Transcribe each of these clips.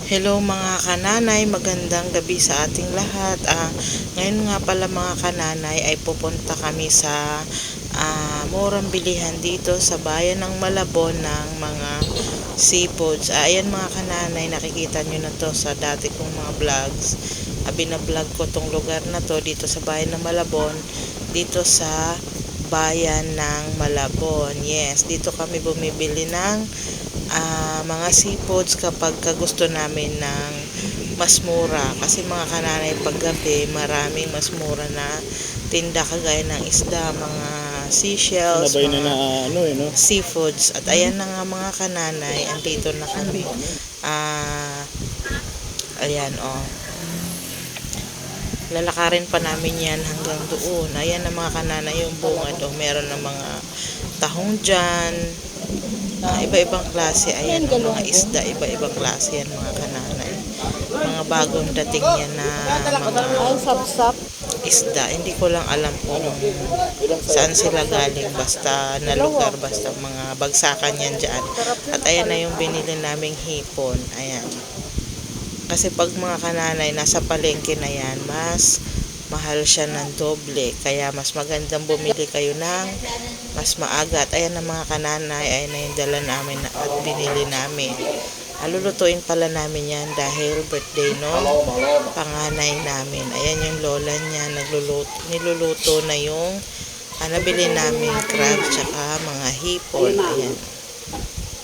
Hello mga kananay, magandang gabi sa ating lahat. Ngayon nga pala mga kananay ay pupunta kami sa murang bilihan dito sa bayan ng Malabon ng mga seafoods. Ayan mga kananay, nakikita nyo na to sa dati kong mga vlogs. Binablog ko tong lugar na to dito sa bayan ng Malabon, dito sa bayan ng Malabon. Yes, dito kami bumibili ng mga seafoods kapag gusto namin ng mas mura, kasi mga kananay paggabi maraming mas mura na tinda kagaya ng isda, mga seashells, mga seafoods. At ayan na nga mga kananay, andito na kami. Ayan lalakarin pa namin yan hanggang doon. Ayan na mga kananay yung bungad. Meron na mga tahong dyan, iba-ibang klase. Ayan ang mga isda, iba-ibang klase yan mga kananay. Mga bagong dating yan na mga isda. Hindi ko lang alam kung saan sila galing, basta na lugar, basta mga bagsakan yan dyan. At ayan na yung binili naming hipon. Ayan, kasi pag mga kananay nasa palengke na yan, mas mahal siya ng doble, kaya mas magandang bumili kayo ng mas maaga. At ayan na mga kananay, ayan na yung dala namin at binili namin. Lulutuin pala namin yan dahil birthday no panganay namin. Ayan yung lola niya, niluluto na yung nabili namin crab tsaka mga hipon. Ayan,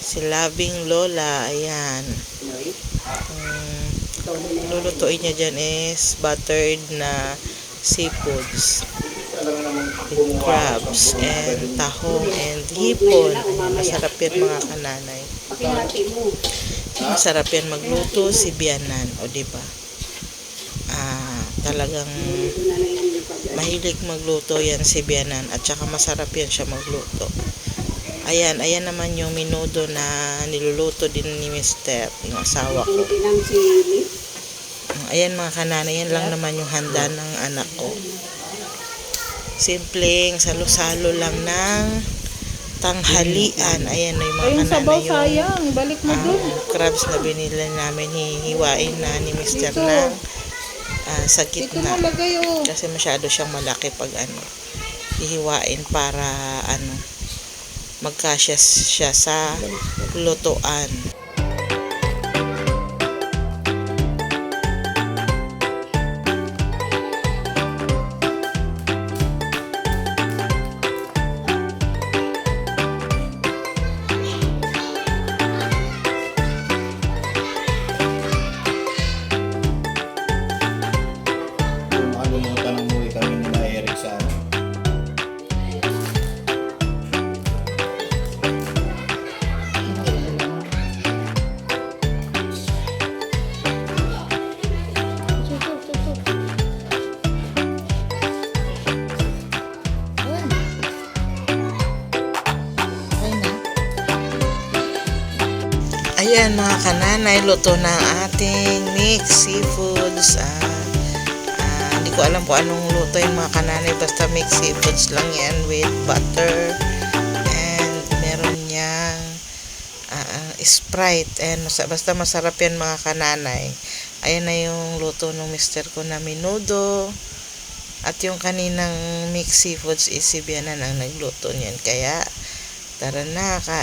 si loving lola. Ayan, lulutuin niya dyan is buttered na seafoods with crabs and tahong and hipon. Masarap yan mga kananay, masarap yan magluto si Bianan, o diba? Talagang mahilig magluto yan si Bianan, at saka masarap yan siya magluto. Ayan naman yung menudo na niluluto din ni Mr., yung asawa ko. Ayan mga kananay, yan lang naman yung handa ng anak ko. Simpleng salo-salo lang ng tanghalian. Ayan na yung mga kananay, yung crabs na binili namin, hihiwain na ni Mr. na sa gitna. Kasi masyado siyang malaki pag hihiwain para magkasya siya sa lutuan. Ayan mga kananay, luto na ang ating mixed seafoods. Hindi ko alam kung anong luto yung mga kananay, basta mixed seafoods lang yan with butter, and meron niyang Sprite, and basta masarap yan mga kananay. Ayan na yung luto ng mister ko na menudo, at yung kaninang mixed seafoods is si Bianan ang nagluto niyan. Kaya tara na, kain.